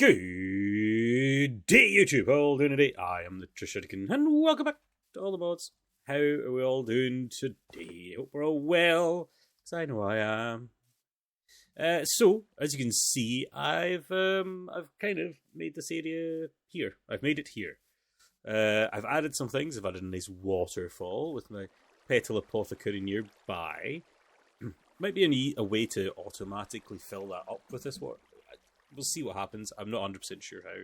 Good day, YouTube. How are all doing today? I am the Trishitican, and welcome back to all the mods. How are we all doing today? Hope we're all well, because I know I am. So, as you can see, I've kind of made this area here. I've made it here. I've added some things. I've added a nice waterfall with my Petal Apothecary nearby. Might be a way to automatically fill that up with this water. We'll see what happens. I'm not 100% sure how.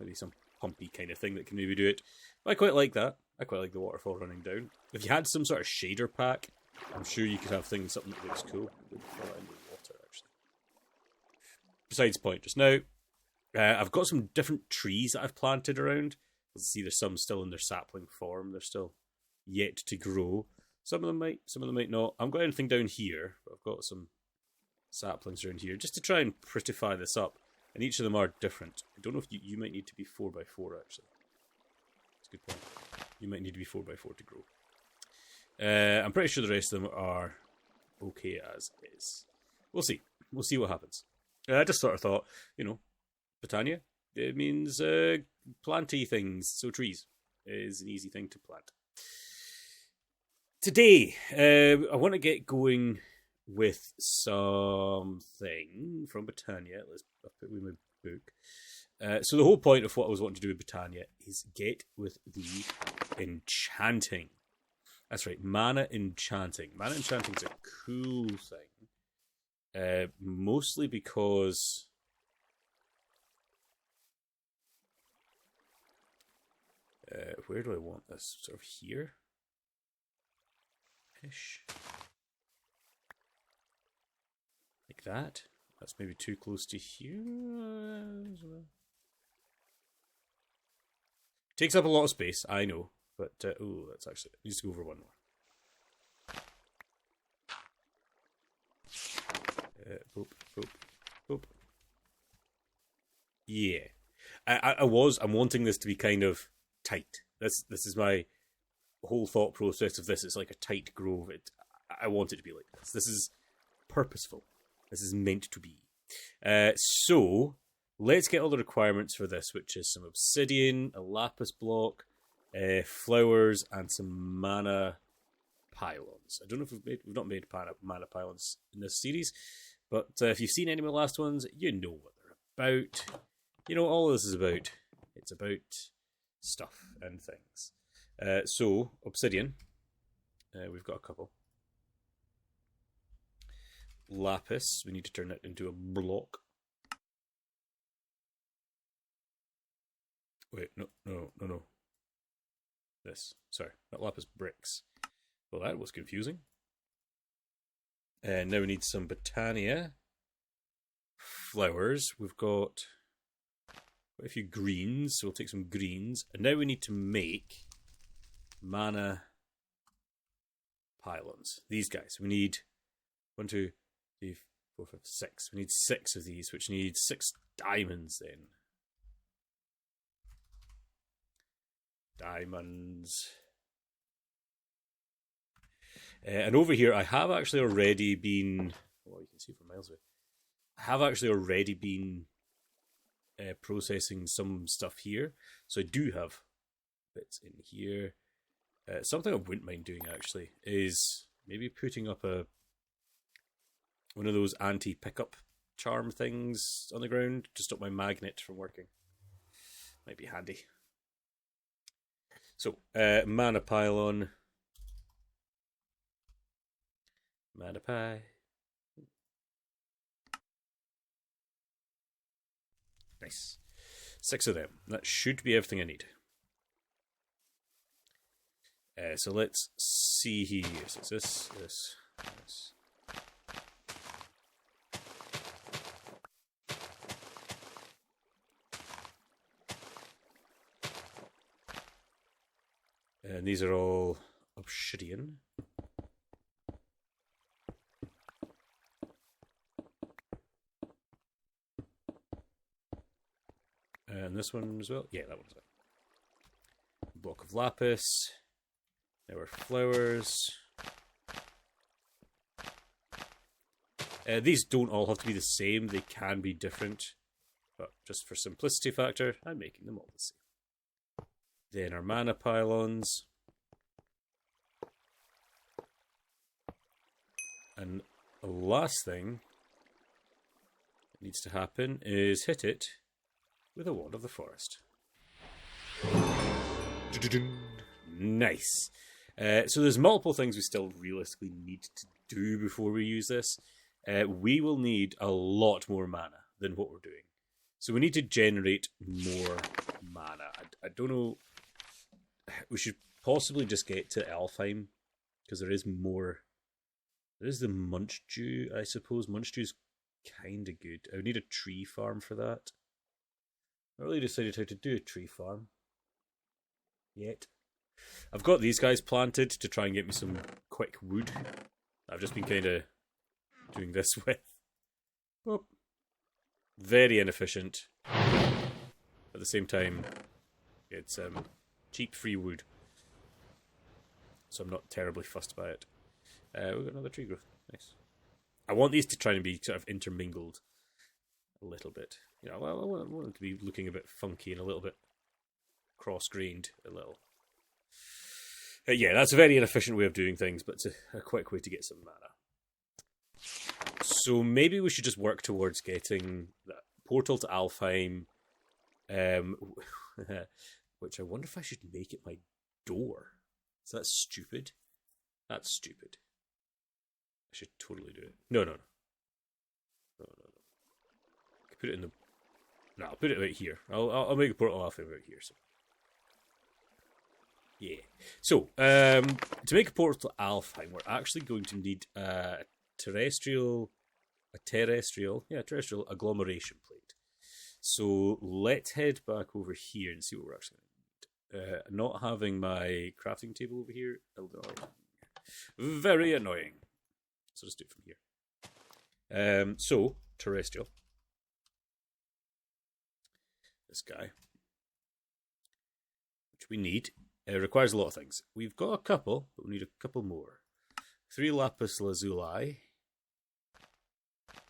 Maybe some pumpy kind of thing that can maybe do it. But I quite like that. I quite like the waterfall running down. If you had some sort of shader pack, I'm sure you could have something that looks cool. With the water, actually. Besides point, just now, I've got some different trees that I've planted around. Let's see, there's some still in their sapling form. They're still yet to grow. Some of them might not. I haven't got anything down here, but I've got some saplings around here just to try and prettify this up, and each of them are different. I don't know if you might need to be 4x4 actually. That's a good point. You might need to be 4x4 to grow. I'm pretty sure the rest of them are okay as is. We'll see what happens. I just sort of thought, Botania, it means planty things, so trees is an easy thing to plant. Today I want to get going with something from Botania. I'll put with my book. So the whole point of what I was wanting to do with Botania is get with the enchanting. That's right, mana enchanting. Mana enchanting is a cool thing. Mostly because where do I want this? Sort of here? Ish. Like that. That's maybe too close to here as well. Takes up a lot of space, I know. But, that's actually... It needs to go over one more. Boop, boop, boop. Yeah. I'm wanting this to be kind of tight. This is my whole thought process of this. It's like a tight grove. I want it to be like this. This is purposeful. This is meant to be. So, let's get all the requirements for this, which is some obsidian, a lapis block, flowers, and some mana pylons. I don't know if we've not made mana pylons in this series, but if you've seen any of my last ones, you know what they're about. You know what all this is about. It's about stuff and things. So, obsidian. We've got a couple. Lapis. We need to turn that into a block. Wait, no. This. Sorry, not lapis, bricks. Well, that was confusing. And now we need some Botania. Flowers. We've got quite a few greens, so we'll take some greens. And now we need to make mana pylons. These guys. We need 1, 2, 3, 4, 5, 6. We need 6 of these, which needs 6 diamonds then. Diamonds. And over here, I have actually already been... Well, you can see from miles away. I have actually already been processing some stuff here. So I do have bits in here. Something I wouldn't mind doing, actually, is maybe putting up one of those anti-pickup charm things on the ground to stop my magnet from working. Might be handy. So, mana pylon. Mana pie. Nice. 6 of them. That should be everything I need. So let's see here. So it's this. And these are all obsidian. And this one as well. Yeah, that one's it. Block of lapis. There were flowers. These don't all have to be the same. They can be different. but just for simplicity factor, I'm making them all the same. Then our mana pylons. And the last thing that needs to happen is hit it with a Wand of the Forest. Nice. So there's multiple things we still realistically need to do before we use this. We will need a lot more mana than what we're doing. So we need to generate more mana. I don't know. We should possibly just get to Alfheim, because there is more. There is the Munchdew, I suppose. Munchdew's kind of good. I would need a tree farm for that. I really decided how to do a tree farm yet. I've got these guys planted to try and get me some quick wood. I've just been kind of doing this with. Oh. Very inefficient. At the same time, it's cheap free wood. So I'm not terribly fussed by it. We've got another tree growth. Nice. I want these to try and be sort of intermingled a little bit. You know, I want them to be looking a bit funky and a little bit cross-grained a little. Yeah, that's a very inefficient way of doing things, but it's a quick way to get some mana. So maybe we should just work towards getting that portal to Alfheim, which I wonder if I should make it my door. Is that stupid? That's stupid. I should totally do it. No. I could put it in the... No, I'll put it right here. I'll make a portal Alfheim right here. So. Yeah. So, to make a portal to Alfheim, we're actually going to need a terrestrial agglomeration plate. So let's head back over here and see what we're actually going to need. Not having my crafting table over here, very annoying. So let's do it from here. So terrestrial. This guy, which we need, requires a lot of things. We've got a couple, but we need a couple more. 3 lapis lazuli.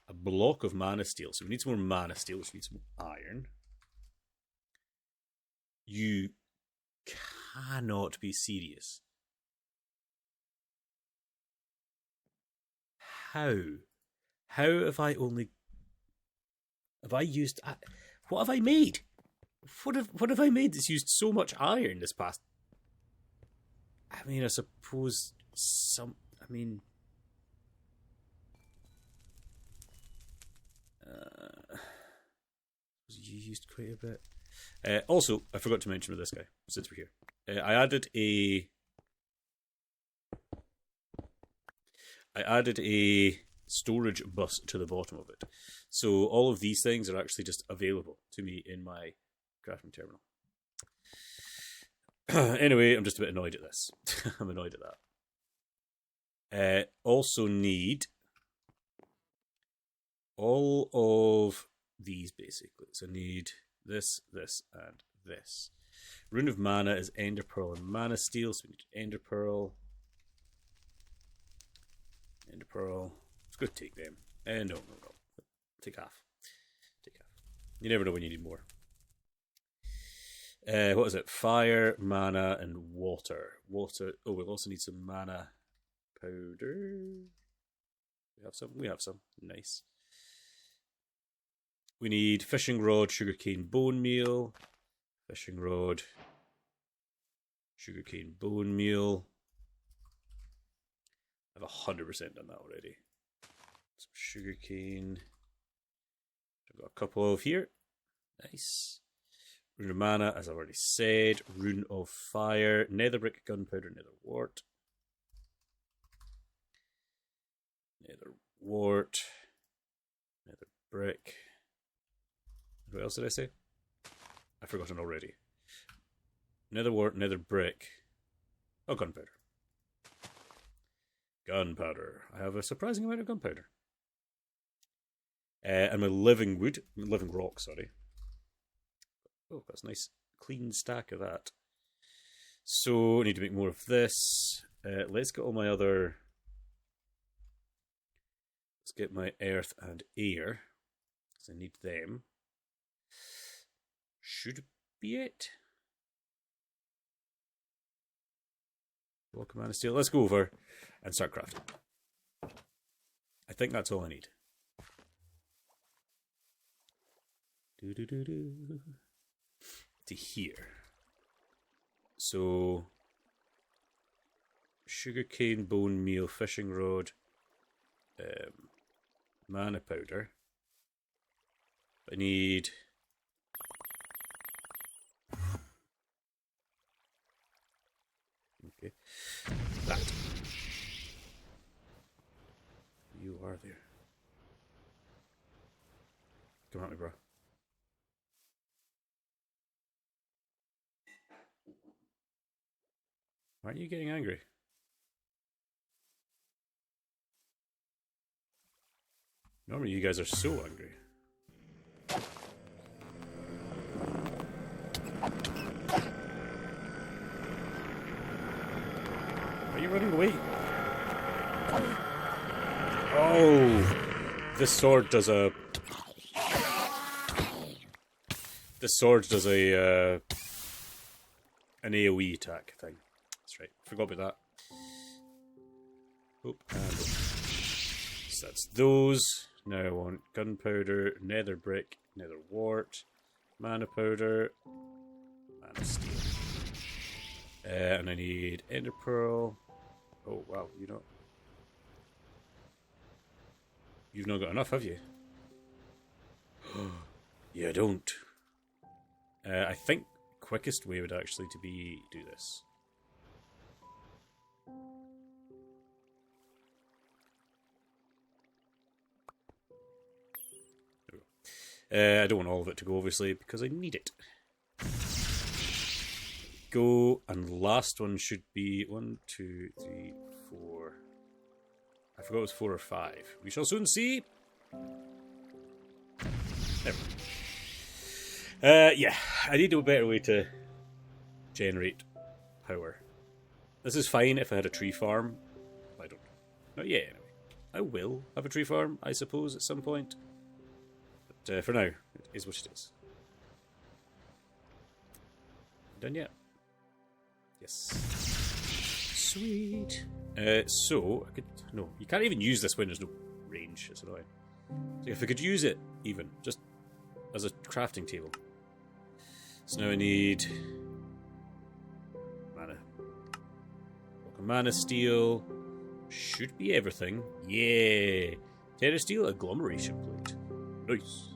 A block of mana steel. So we need some more mana steel, which needs some iron. You cannot be serious. How? How have I only... Have I used... What have I made? What have I made that's used so much iron this past... I mean, I suppose some... I mean... You used quite a bit. Also, I forgot to mention with this guy, since we're here. I added a storage bus to the bottom of it. So all of these things are actually just available to me in my crafting terminal. Anyway, I'm just a bit annoyed at this. I'm annoyed at that. Also need all of these, basically. So I need this, and this. Rune of Mana is Ender Pearl and Mana Steel, so we need Ender Pearl. Ender Pearl. Let's go take them. No. Take half. You never know when you need more. What is it? Fire, mana, and water. Water. Oh, we'll also need some mana powder. We have some. Nice. We need fishing rod, sugarcane bone meal. Fishing rod, sugarcane bone meal. I've 100% done that already. Some sugarcane. I've got a couple of here. Nice. Rune of Mana, as I've already said. Rune of Fire, nether brick, gunpowder, nether wart. Nether wart. Nether brick. What else did I say? I've forgotten already. Nether wart, nether brick. Oh, gunpowder. Gunpowder. I have a surprising amount of gunpowder. And my living rock, sorry. Oh, that's a nice clean stack of that. So I need to make more of this. Let's get all my other... Let's get my earth and air, because I need them. should be it. Welcome, Man of Steel. Let's go over and start crafting. I think that's all I need. To here. So, sugarcane, bone meal, fishing rod, mana powder. I need that. You are there. Come at me, bro. Aren't you getting angry? Normally you guys are so angry. Are you running away? Oh! This sword does a... This sword does a... an AoE attack thing. That's right. Forgot about that. Oh, and oh. So that's those. Now I want gunpowder, nether brick, nether wart, mana powder, mana steel. And I need ender pearl. Oh wow, you've not got enough, have you? You don't. I think quickest way would actually to be do this. I don't want all of it to go, obviously, because I need it. Go, and last one should be 1, 2, 3, 4. I forgot it was 4 or 5. We shall soon see. There. Yeah, I need a better way to generate power. This is fine if I had a tree farm. I don't. Not yet, anyway. I will have a tree farm, I suppose, at some point. But for now, it is what it is. Done yet? Yes. Sweet. So, I could... No, you can't even use this when there's no range. It's annoying. So if I could use it, even, just as a crafting table. So now I need... mana. Mana steel. Should be everything. Yeah. Terra steel agglomeration plate. Nice.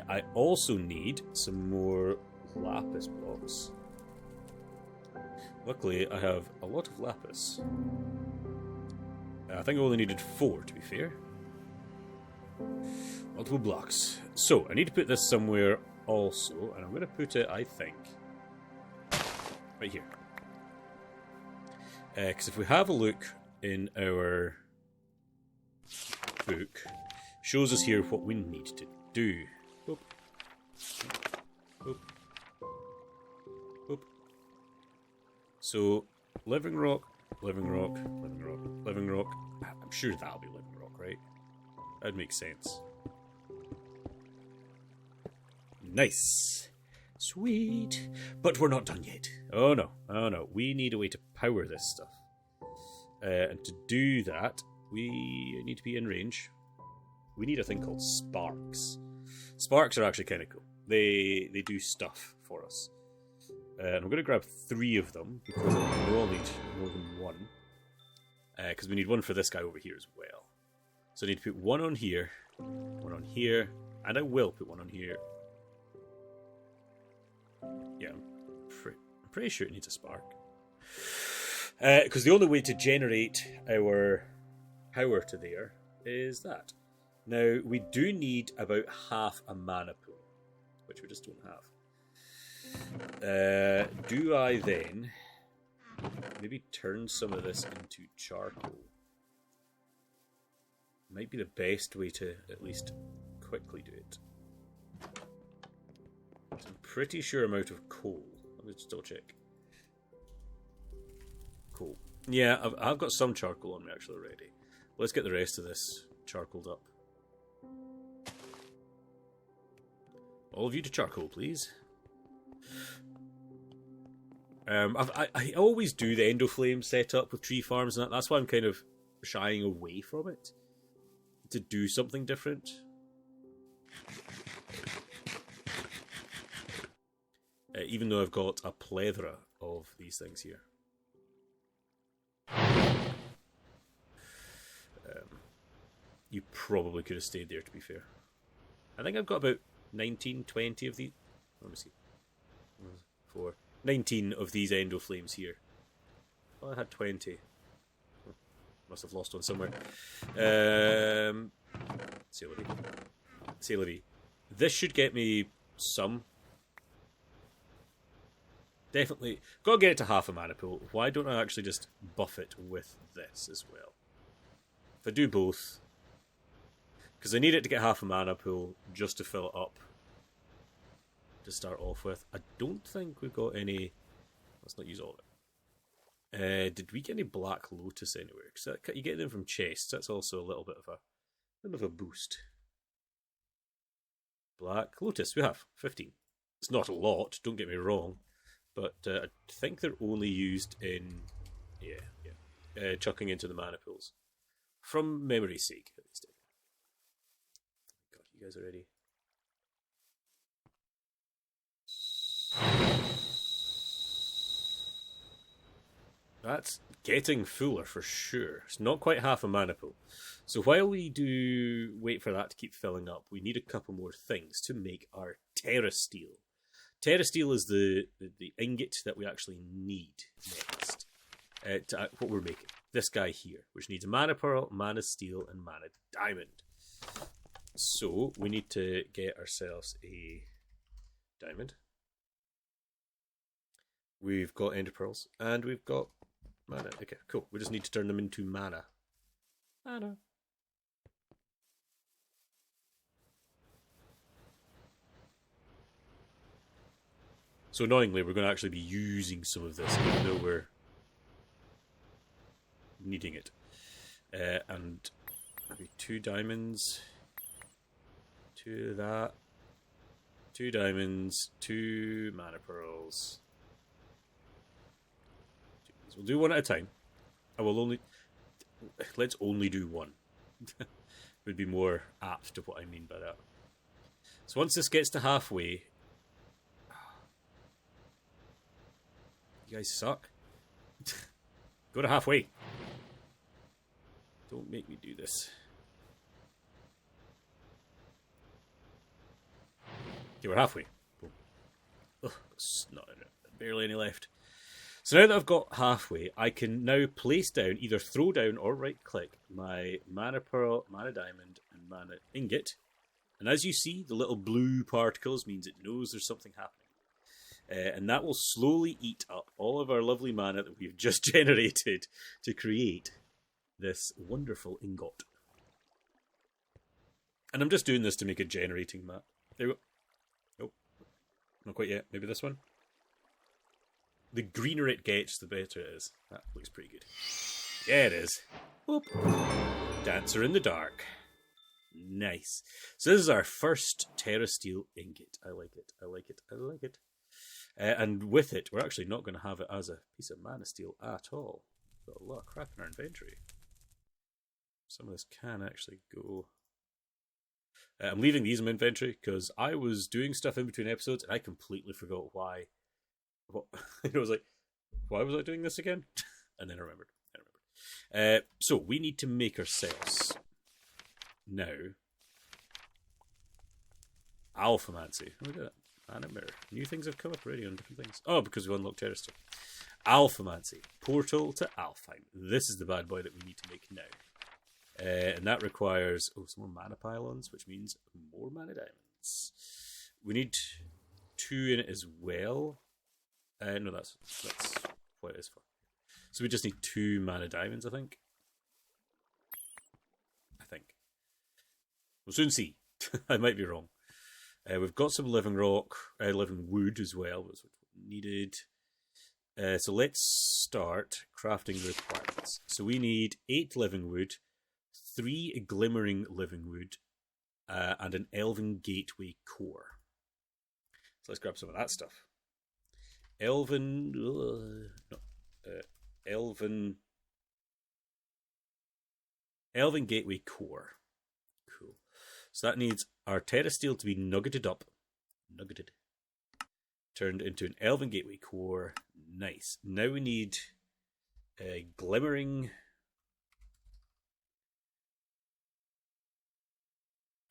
I also need some more lapis blocks. Luckily, I have a lot of lapis. I think I only needed 4, to be fair. Multiple blocks. So, I need to put this somewhere also, and I'm going to put it, I think, right here. Because if we have a look in our book, shows us here what we need to do. Oop. Oop. Oop. So, living rock, living rock, living rock, living rock. I'm sure that'll be living rock, right? That'd make sense. Nice. Sweet. But we're not done yet. Oh no. Oh no. We need a way to power this stuff. And to do that, we need to be in range. We need a thing called sparks. Sparks are actually kind of cool. They do stuff for us. And I'm going to grab 3 of them, because I know I'll need more than 1. Because we need 1 for this guy over here as well. So I need to put 1 on here, 1 on here, and I will put 1 on here. Yeah, I'm pretty sure it needs a spark. Because the only way to generate our power to there is that. Now, we do need about half a mana pool, which we just don't have. Do I then maybe turn some of this into charcoal? Might be the best way to at least quickly do it. I'm pretty sure I'm out of coal. Let me just double check. Cool. Yeah, I've got some charcoal on me actually already. Let's get the rest of this charcoaled up. All of you to charcoal, please. I always do the Endoflame setup with tree farms, and that's why I'm kind of shying away from it to do something different. Even though I've got a plethora of these things here. You probably could have stayed there, to be fair. I think I've got about 19, 20 of these. Let me see. 19 of these Endoflames here. Well, I had 20. Must have lost one somewhere. Celery. This should get me some. Definitely. Gotta get it to half a mana pool. Why don't I actually just buff it with this as well? If I do both. Because I need it to get half a mana pool just to fill it up. To start off with. I don't think we've got any. Let's not use all of it. Did we get any Black Lotus anywhere? Because you get them from chests. That's also a little bit of a boost. Black Lotus, we have 15. It's not a lot, don't get me wrong, but I think they're only used in chucking into the mana pools. From memory's sake, at least. God, you guys are ready. That's getting fuller for sure. It's not quite half a mana pool. So while we do wait for that to keep filling up, we need a couple more things to make our Terra Steel. Terra Steel is the ingot that we actually need next. What we're making. This guy here, which needs a Mana Pearl, Mana Steel, and Mana Diamond. So we need to get ourselves a diamond. We've got Ender Pearls, and we've got mana. Okay, cool. We just need to turn them into mana. Mana. So annoyingly, we're going to actually be using some of this, even though we're needing it. And maybe 2 diamonds. 2 of that. 2 diamonds. 2 mana pearls. We'll do one at a time. Let's only do one. Would be more apt to what I mean by that. So once this gets to halfway, you guys suck. Go to halfway. Don't make me do this. Okay, we're halfway. Ugh, it's not barely any left. So now that I've got halfway, I can now place down, either throw down or right click, my Mana Pearl, Mana Diamond, and Mana Ingot. And as you see, the little blue particles means it knows there's something happening. And that will slowly eat up all of our lovely mana that we've just generated to create this wonderful ingot. And I'm just doing this to make a generating map. There we go. Nope. Not quite yet. Maybe this one. The greener it gets, the better it is. That looks pretty good. Yeah, it is. Whoop. Dancer in the dark. Nice. So this is our first Terra Steel ingot. I like it. I like it. I like it. And with it, we're actually not going to have it as a piece of Mana Steel at all. We've got a lot of crap in our inventory. Some of this can actually go. I'm leaving these in my inventory because I was doing stuff in between episodes and I completely forgot why. I was like, why was I doing this again? And then I remembered. So we need to make ourselves now Alphamancy. Look at that. Mana Mirror. New things have come up already on different things. Oh, because we've unlocked Terra Steel. Alphamancy. Portal to Alfheim. This is the bad boy that we need to make now. And that requires some more mana pylons, which means more mana diamonds. We need 2 in it as well. No, that's what it is for. So we just need 2 mana diamonds, I think. We'll soon see. I might be wrong. We've got some living rock, living wood as well. That's what we needed. So let's start crafting the requirements. So we need 8 living wood, 3 glimmering living wood, and an elven gateway core. So let's grab some of that stuff. Elven. No, Elven. Elven Gateway Core. Cool. So that needs our Terra Steel to be nuggeted up. Nuggeted. Turned into an Elven Gateway Core. Nice. Now we need a Glimmering.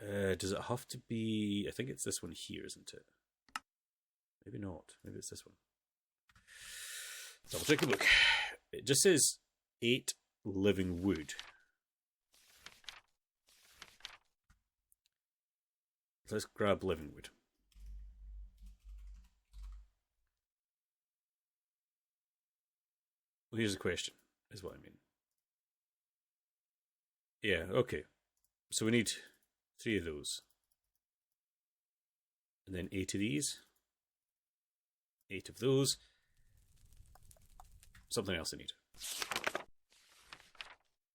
Does it have to be... I think it's this one here, isn't it? Maybe not. Maybe it's this one. Double check the book. It just says 8 living wood. Let's grab living wood. Well, here's the question, is what I mean. Yeah, okay. So we need 3 of those. And then 8 of these. 8 of those. Something else I need.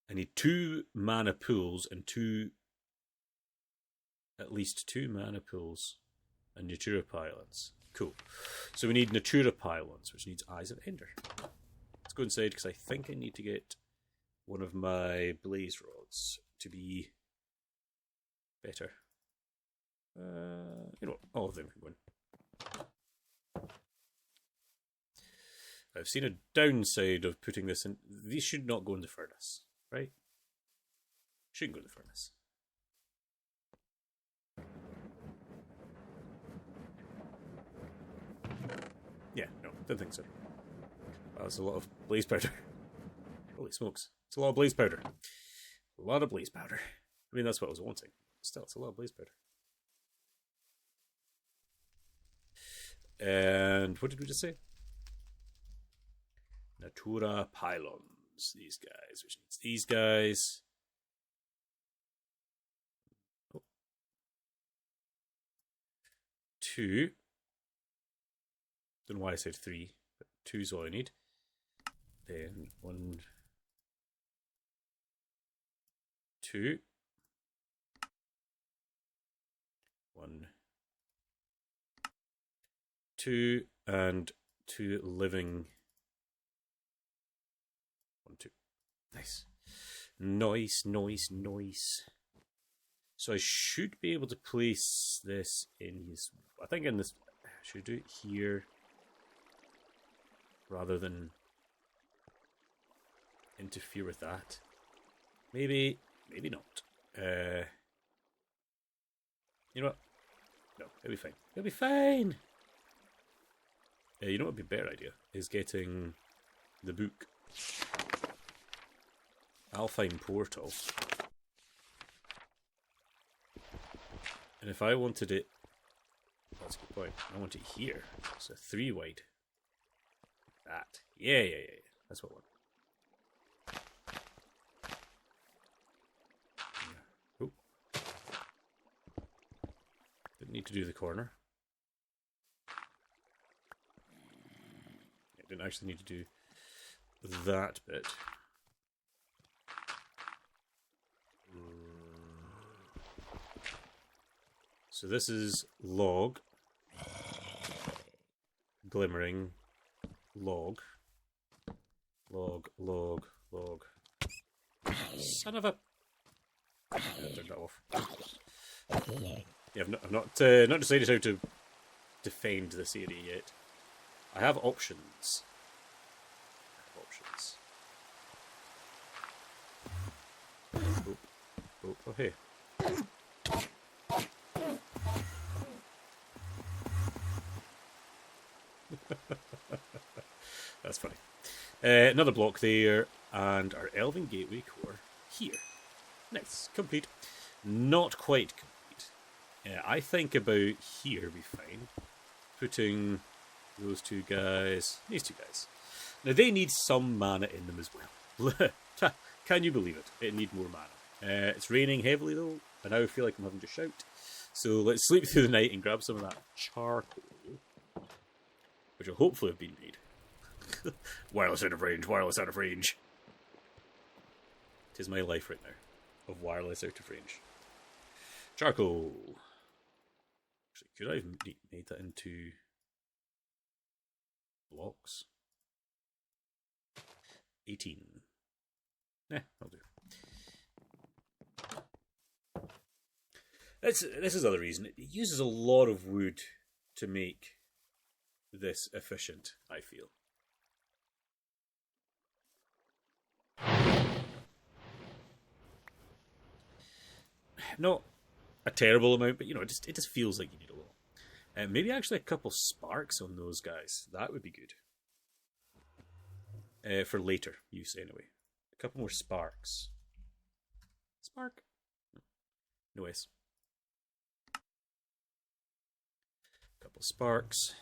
I need 2 mana pools and at least 2 mana pools and Natura Pylons. Cool. So we need Natura Pylons, which needs Eyes of Ender. Let's go inside because I think I need to get one of my blaze rods to be better. You know what? All of them can go in. I've seen a downside of putting this in. These should not go in the furnace, right? Shouldn't go in the furnace. Yeah, no, don't think so. Wow, that's a lot of blaze powder. Holy smokes. It's a lot of blaze powder. A lot of blaze powder. I mean, that's what I was wanting. Still, it's a lot of blaze powder. And what did we just say? Natura Pylons. These guys, which needs these guys. Oh. 2. Don't know why I said 3, but 2 is all I need. Then 1, 2. 1, 2, and 2 living. 1, 2. Nice. Nice. So I should be able to place this in his... I think in this... Should I do it here rather than interfere with that? Maybe not. You know what? No, it'll be fine. It'll be fine! You know what would be a better idea? Is getting the book. Alpine Portal. And if I wanted it... That's a good point. I want it here. So 3 wide. That. Yeah. That's what I want. Yeah. Oh. Didn't need to do the corner. I didn't actually need to do that bit. So this is log, glimmering, log. Son of a... I turned that off. Yeah, I've not decided how to defend this area yet. I have options. Oh, hey. That's funny. Another block there, and our Elven Gateway Core here. Nice. Complete. Not quite complete. I think about here would be fine. Putting those 2 guys, these 2 guys. Now they need some mana in them as well. Can you believe it? It needs more mana. It's raining heavily though, and I feel like I'm having to shout. So let's sleep through the night and grab some of that charcoal, which will hopefully have been made. Wireless out of range. It is my life right now, of wireless out of range. Charcoal. Actually, could I have made that into... blocks. 18. I'll do. This is the other reason. It uses a lot of wood to make this efficient, I feel. Not a terrible amount, but it just feels like you need a little. Maybe actually a couple sparks on those guys. That would be good. For later use, anyway. A couple more sparks. Spark? No S. Couple sparks.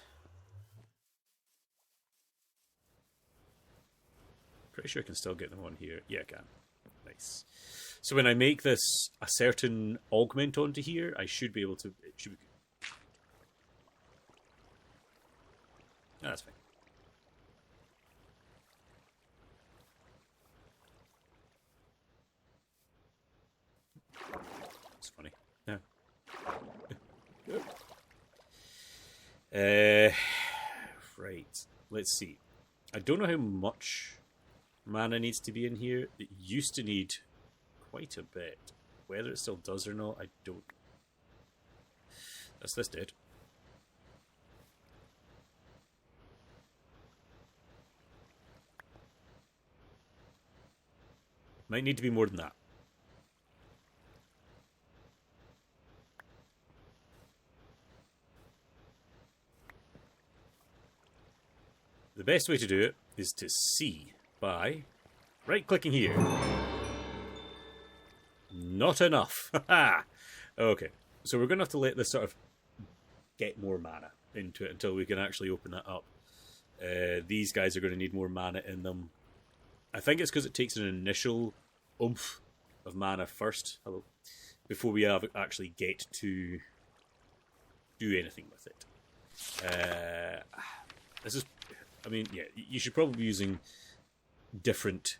Pretty sure I can still get them on here. Yeah, I can. Nice. So when I make this a certain augment onto here, I should be able to... It should be good. Oh, that's fine. It's funny. Yeah. Right. Let's see. I don't know how much mana needs to be in here. It used to need quite a bit. Whether it still does or not, I don't. That's this dead. Might need to be more than that. The best way to do it is to see by right-clicking here. Not enough. Okay, so we're going to have to let this sort of get more mana into it until we can actually open that up. These guys are going to need more mana in them. I think it's because it takes an initial oomph of mana first, before we actually get to do anything with it. This is, I mean, yeah, you should probably be using different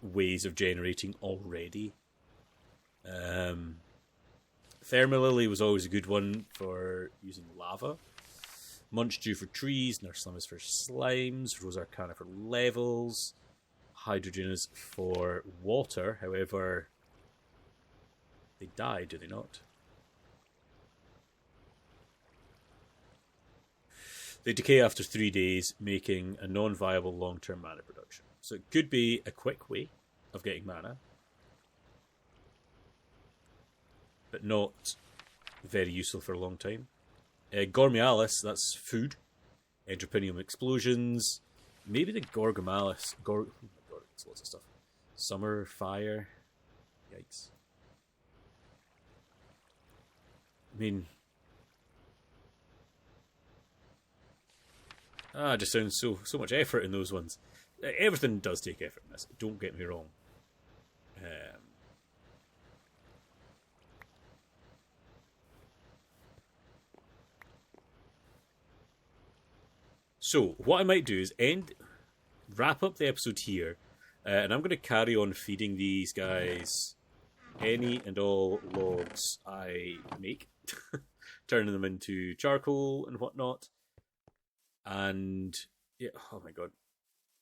ways of generating already. Thermalily was always a good one for using lava. Munch Dew for trees, Nurse Slum is for slimes, Rose Arcana for levels, Hydrogen is for water, however, they die, do they not? They decay after 3 days, making a non-viable long-term mana production. So it could be a quick way of getting mana, but not very useful for a long time. Gormialis, that's food. Entropinium explosions. Maybe the Gorgomalis. Oh my god, it's lots of stuff. Summer, fire. Yikes. I mean... it just sounds so much effort in those ones. Everything does take effort in this, don't get me wrong. So, what I might do is wrap up the episode here, and I'm going to carry on feeding these guys any and all logs I make, turning them into charcoal and whatnot. And, yeah, oh my god,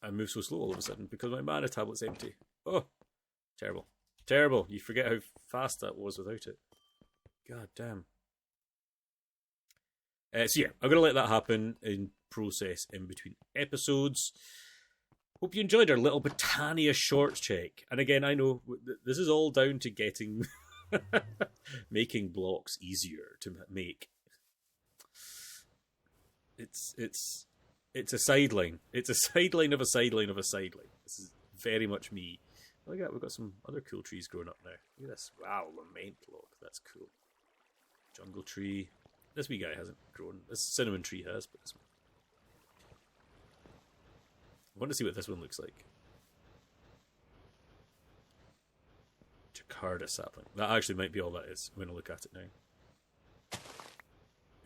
I move so slow all of a sudden because my mana tablet's empty. Oh, terrible. Terrible. You forget how fast that was without it. God damn. So yeah, I'm going to let that happen in process in between episodes. Hope you enjoyed our little Botania short check. And again, I know this is all down to getting making blocks easier to make. It's a sideline. It's a sideline of a sideline of a sideline. This is very much me. Look at that, we've got some other cool trees growing up now. Look at this. Wow, Lament Log. That's cool. Jungle Tree. This wee guy hasn't grown. This Cinnamon Tree has, but this one. I want to see what this one looks like. Jakarta sapling. That actually might be all that is. I'm going to look at it now.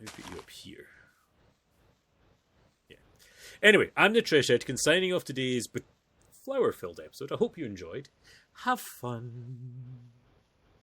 Let me put you up here. Yeah. Anyway, I'm the Trish Etkin signing off today's flower-filled episode. I hope you enjoyed. Have fun.